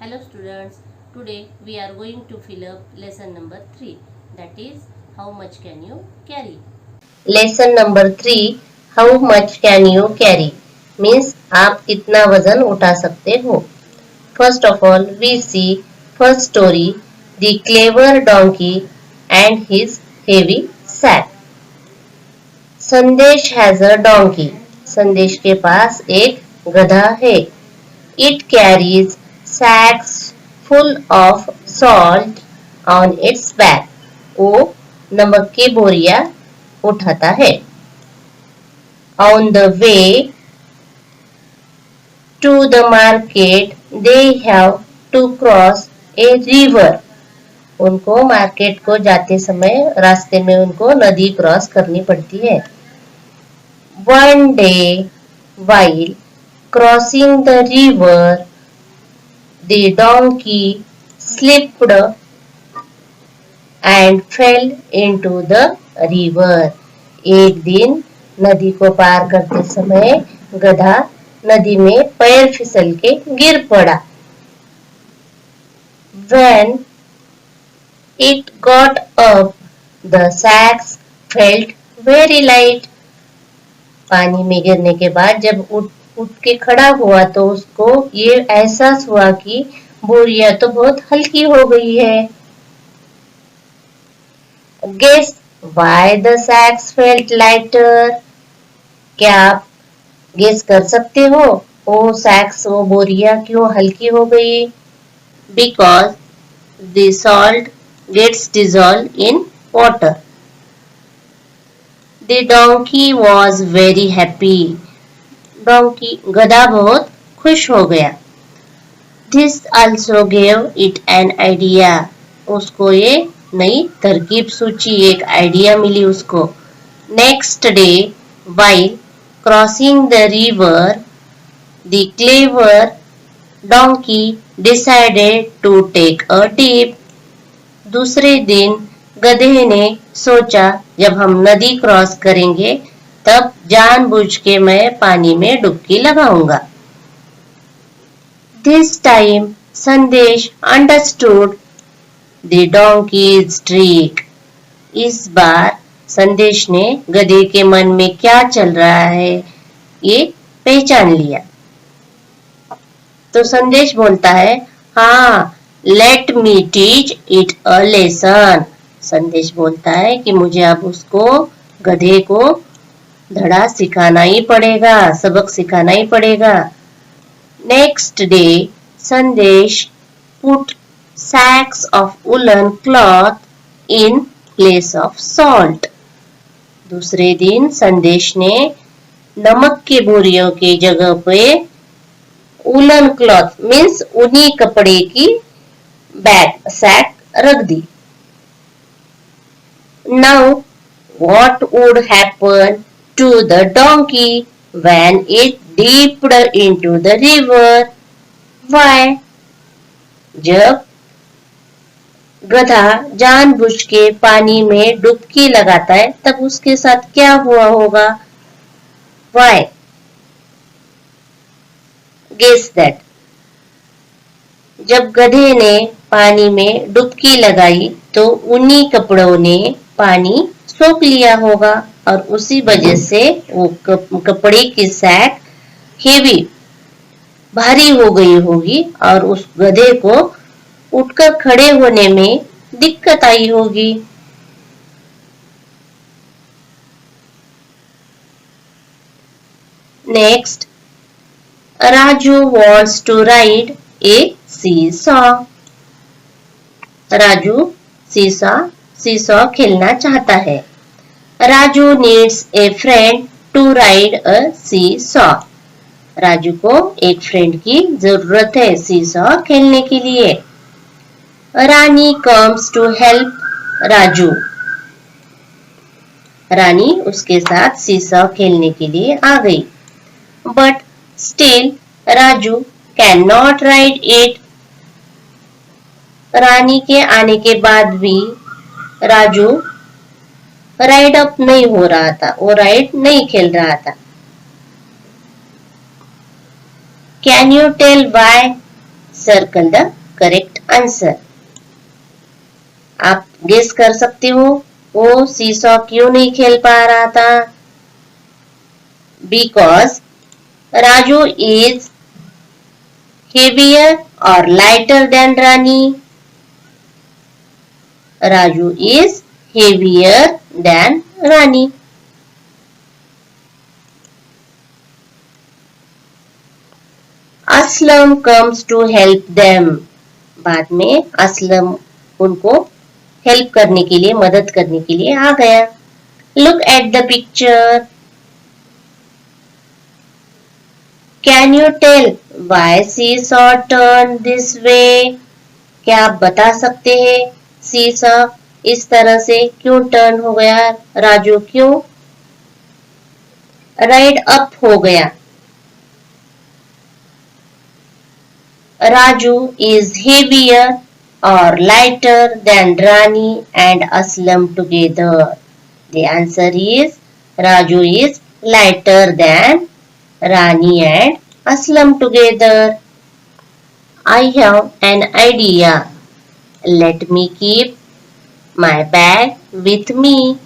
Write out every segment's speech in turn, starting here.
Hello students, today we are going to fill up lesson number 3, that is how much can you carry. Lesson number 3 how much can you carry means आप कितना वजन उठा सकते हो. First of all we see first story the clever donkey and his heavy sack. Sandesh has a donkey. Sandesh के पास एक गधा है. It carries sacks full of salt on its back. वो नमक की बोरियां उठाता है. On the way to the market, they have to cross a river. उनको मार्केट को जाते समय रास्ते में उनको नदी क्रॉस करनी पड़ती है. One day, while crossing the river, the donkey slipped and fell into the river. एक दिन नदी को पार करते समय गधा नदी में पैर फिसल के गिर पड़ा. When it got up, the sacks felt very light. पानी में गिरने के बाद जब उठ के खड़ा हुआ तो उसको ये एहसास हुआ कि बोरियां तो बहुत हल्की हो गई है. Guess why the sacks felt lighter? क्या आप गेस कर सकते हो वो बोरियां क्यों हल्की हो गई? Because the salt gets dissolved in water. The donkey was very happy. गधा बहुत खुश हो गया. This also gave it an idea. उसको ये नई तरकीब सूची, एक आइडिया मिली उसको. Next day, while crossing the river, the clever donkey decided to take a dip. दूसरे दिन गधे ने सोचा जब हम नदी क्रॉस करेंगे तब जानबूझ के मैं पानी में डुबकी लगाऊंगा. This time संदेश understood the donkey's trick. इस बार संदेश ने गधे के मन में क्या चल रहा है ये पहचान लिया. तो संदेश बोलता है, हाँ, let me teach it a lesson. संदेश बोलता है कि मुझे अब उसको गधे को धड़ा सिखाना ही पड़ेगा, सबक सिखाना ही पड़ेगा. नेक्स्ट डे संदेश put sacks of woolen cloth in place of salt. दूसरे दिन संदेश ने नमक के बोरियों की जगह पे वुलन क्लॉथ मीन्स ऊनी कपड़े की बैग सैक रख दी. Now what would happen to the donkey when it dipped into the river? Why? जब गधा जानबूझ के पानी में डुबकी लगाता है तब उसके साथ क्या हुआ होगा? Why? Guess that. जब गधे ने पानी में डुबकी लगाई तो ऊनी कपड़ों ने पानी सोख लिया होगा और उसी वजह से वो कपड़े की सैक हेवी भारी हो गई होगी और उस गधे को उठकर खड़े होने में दिक्कत आई होगी. Next, Raju wants to ride a seesaw. Raju seesaw खेलना चाहता है. Raju needs a friend to ride a seesaw. Raju को एक फ्रेंड की जरूरत है सीसॉ खेलने के लिए. रानी comes to help राजू. रानी उसके साथ सीसॉ खेलने के लिए आ गई. But still Raju cannot ride it. रानी के आने के बाद भी राजू राइड अप नहीं हो रहा था, वो राइड नहीं खेल रहा था. Can you tell why? Circle the correct answer. आप गेस कर सकते हो वो सीसॉ क्यों नहीं खेल पा रहा था? Because Raju is heavier or lighter than Rani? Raju is heavier than Rani. Aslam comes to help them. बाद में असलम उनको हेल्प करने के लिए मदद करने के लिए आ गया. Look at the picture. Can you tell why seesaw turned this way? क्या आप बता सकते हैं सीसॉ इस तरह से क्यों टर्न हो गया? राजू क्यों राइड अप हो गया? Raju is heavier or lighter than Rani and Aslam together. The answer is Raju is lighter than Rani and Aslam together. I have an idea. Let me keep my bag with me.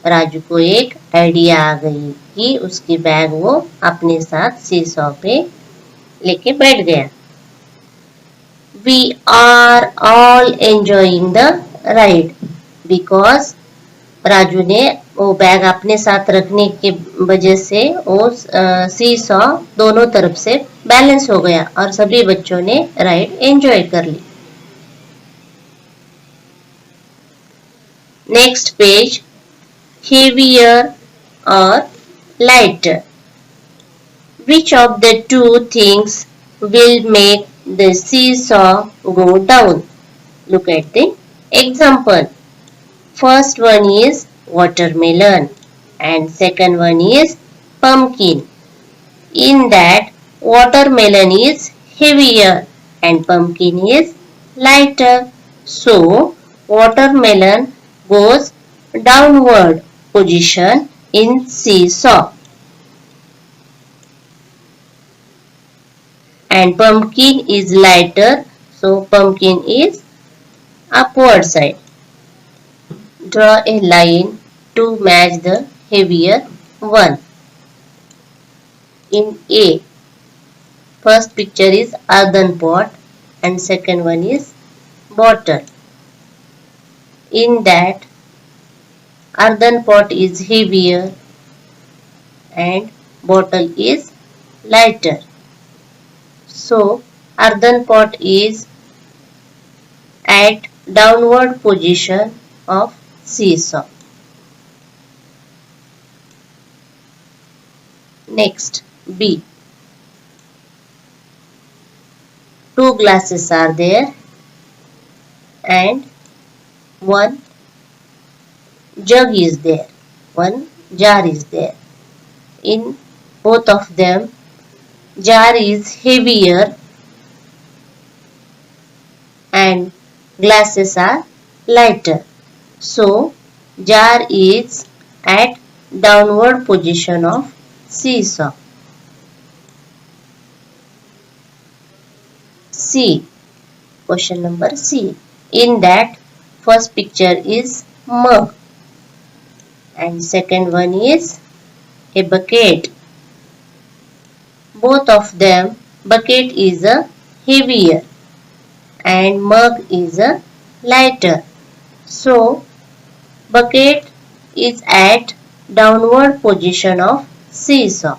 Raju को एक idea आ गई कि उसकी bag वो अपने साथ seesaw पे लेके बैठ गया. We are all enjoying the ride because Raju ने वो बैग अपने साथ रखने के वजह से वो सीसॉ दोनों तरफ से बैलेंस हो गया और सभी बच्चों ने राइड एंजॉय कर ली. Next page. heavier or lighter. Which of the two things will make the seesaw go down? Look at the example. First one is watermelon and second one is pumpkin. In that watermelon is heavier and pumpkin is lighter. So watermelon goes downward position in seesaw and pumpkin is lighter, so pumpkin is upward side. Draw a line to match the heavier one. In A, first picture is earthen pot and second one is bottle. In that earthen pot is heavier and bottle is lighter. So earthen pot is at downward position of seesaw. Next B. Two glasses are there and one jug is there, one jar is there. In both of them, jar is heavier and glasses are lighter. So jar is at downward position of seesaw. C. Question number C. In that first picture is mug and second one is a bucket. Both of them, bucket is a heavier and mug is a lighter. So bucket is at downward position of seesaw.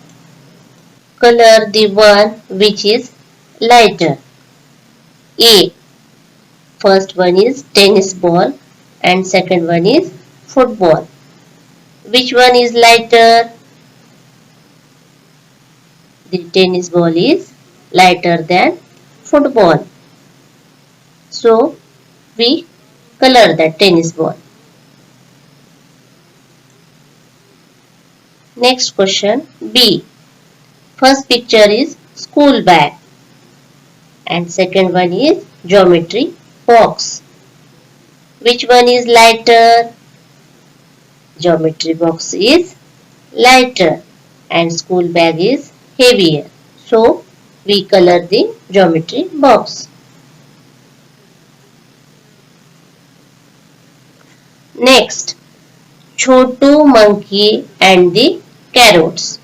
Color the one which is lighter. A. First one is tennis ball and second one is football. Which one is lighter? The tennis ball is lighter than football. So we color the tennis ball. Next question B. First picture is school bag and second one is geometry box. Which one is lighter? Geometry box is lighter and school bag is heavier. So we color the geometry box. Next, Chotu monkey and the carrots.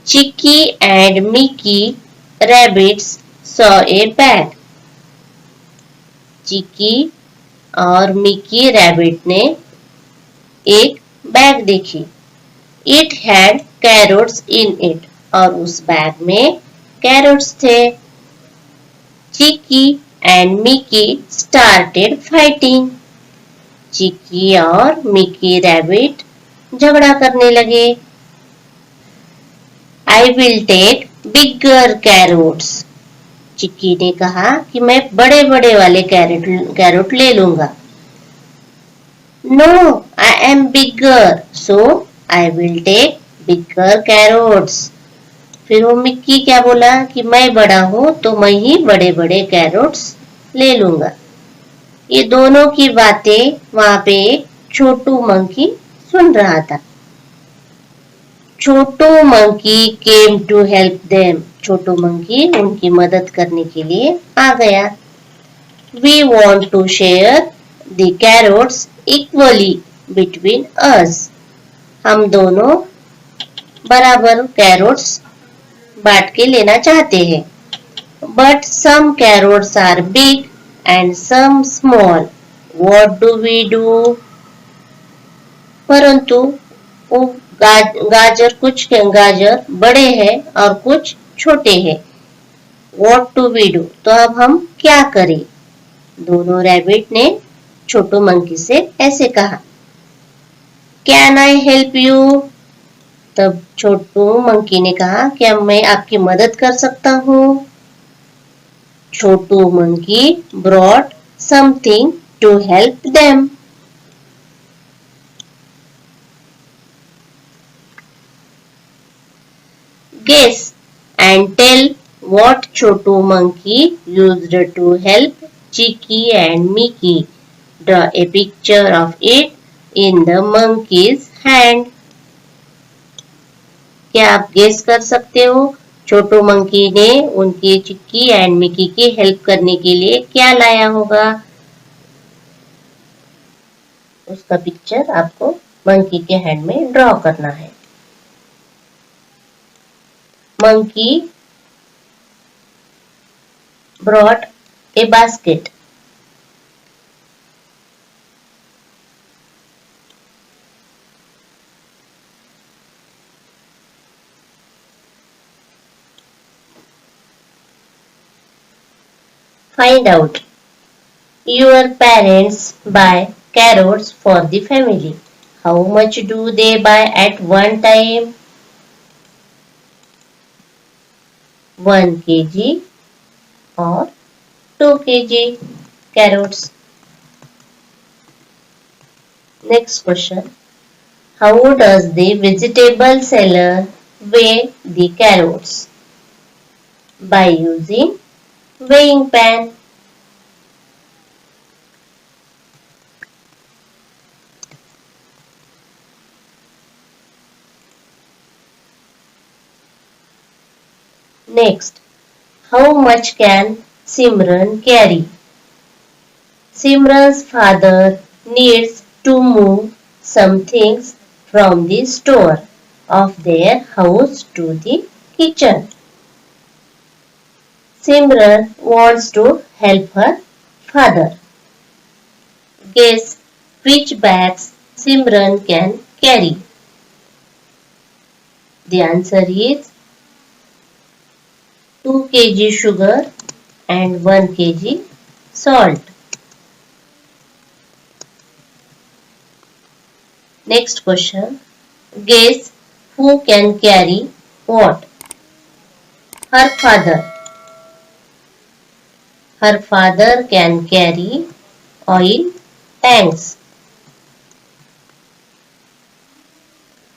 Chicky and Mickey rabbits saw a bag. चिकी और Mickey rabbit ने एक bag देखी. It had carrots in it. और उस bag में carrots थे. चिकी and Mickey started fighting. चिकी और Mickey rabbit झगड़ा करने लगे. I will take bigger carrots. चिक्की ने कहा कि मैं बड़े बड़े वाले कैरोट ले लूंगा. No, I am bigger, so I will take bigger carrots. फिर वो मिक्की क्या बोला कि मैं बड़ा हूं तो मैं ही बड़े बड़े कैरोट्स ले लूंगा. ये दोनों की बातें वहां पे छोटू मंकी सुन रहा था. Chhotu monkey came to help them. Chhotu monkey उनकी मदद करने के लिए आ गया. We want to share the carrots equally between us. हम दोनों बराबर कैरोट्स बांट के लेना चाहते हैं. But some carrots are big and some small. What do we do. परंतु वो कुछ गाजर बड़े हैं और कुछ छोटे हैं. What do we do? तो अब हम क्या करें. दोनों रैबिट ने छोटू मंकी से ऐसे कहा. Can I help you? तब छोटू मंकी ने कहा क्या मैं आपकी मदद कर सकता हूँ. छोटू monkey brought something to help them. Guess and tell what Chotu monkey used to help Chicky and Mickey. Draw a picture of it in the monkey's hand. क्या आप गेस कर सकते हो छोटू मंकी ने उनकी चिक्की एंड मिकी की help करने के लिए क्या लाया होगा. उसका पिक्चर आपको मंकी के हैंड में ड्रॉ करना है. Monkey brought a basket. Find out. Your parents buy carrots for the family. How much do they buy at one time? 1 kg or 2 kg carrots. Next question. How does the vegetable seller weigh the carrots? By using weighing pan. Next, how much can Simran carry? Simran's father needs to move some things from the store of their house to the kitchen. Simran wants to help her father. Guess which bags Simran can carry. The answer is 2 kg sugar and 1 kg salt. Next question. Guess who can carry what? Her father. Her father can carry oil tanks.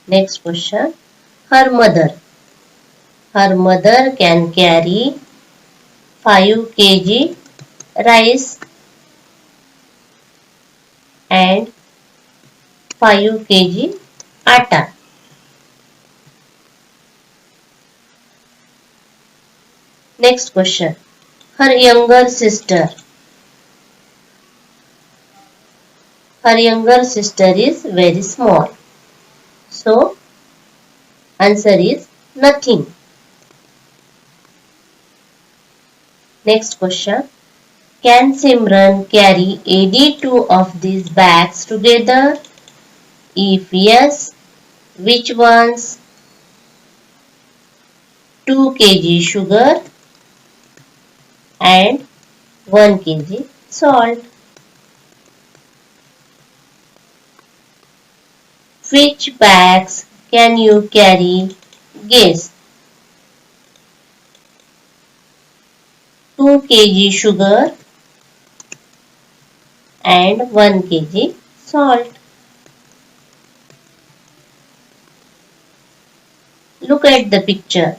Next question. Her mother. Her mother can carry 5 kg rice and 5 kg atta. Next question. Her younger sister. Her younger sister is very small. So, answer is nothing. Next question. Can Simran carry any two of these bags together? If yes, which ones? 2 kg sugar and 1 kg salt. Which bags can you carry? Guess. 2 kg sugar and 1 kg salt. Look at the picture.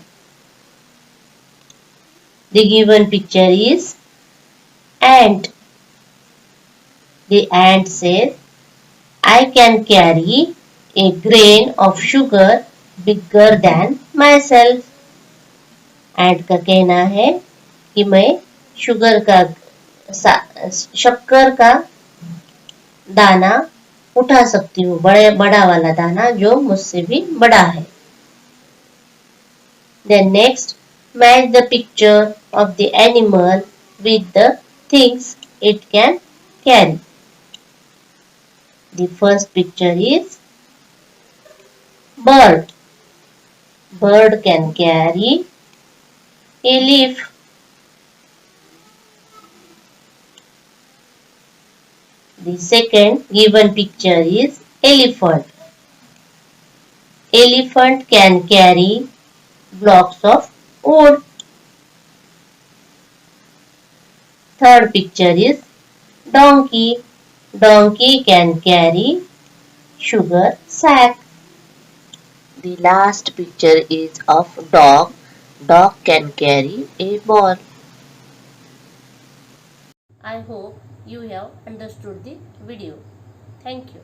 The given picture is ant. The ant says, I can carry a grain of sugar bigger than myself. ant का कहना है कि मैं sugar का शक्कर का दाना उठा सकती हूँ, बड़ा वाला दाना जो मुझसे भी बड़ा है. Then next, match the picture of the animal with the things it can carry. The first picture is bird. Bird can carry a leaf. The second given picture is elephant. Elephant can carry blocks of wood. Third picture is donkey. Donkey can carry sugar sack. The last picture is of dog. Dog can carry a ball. I hope you have understood the video. Thank you.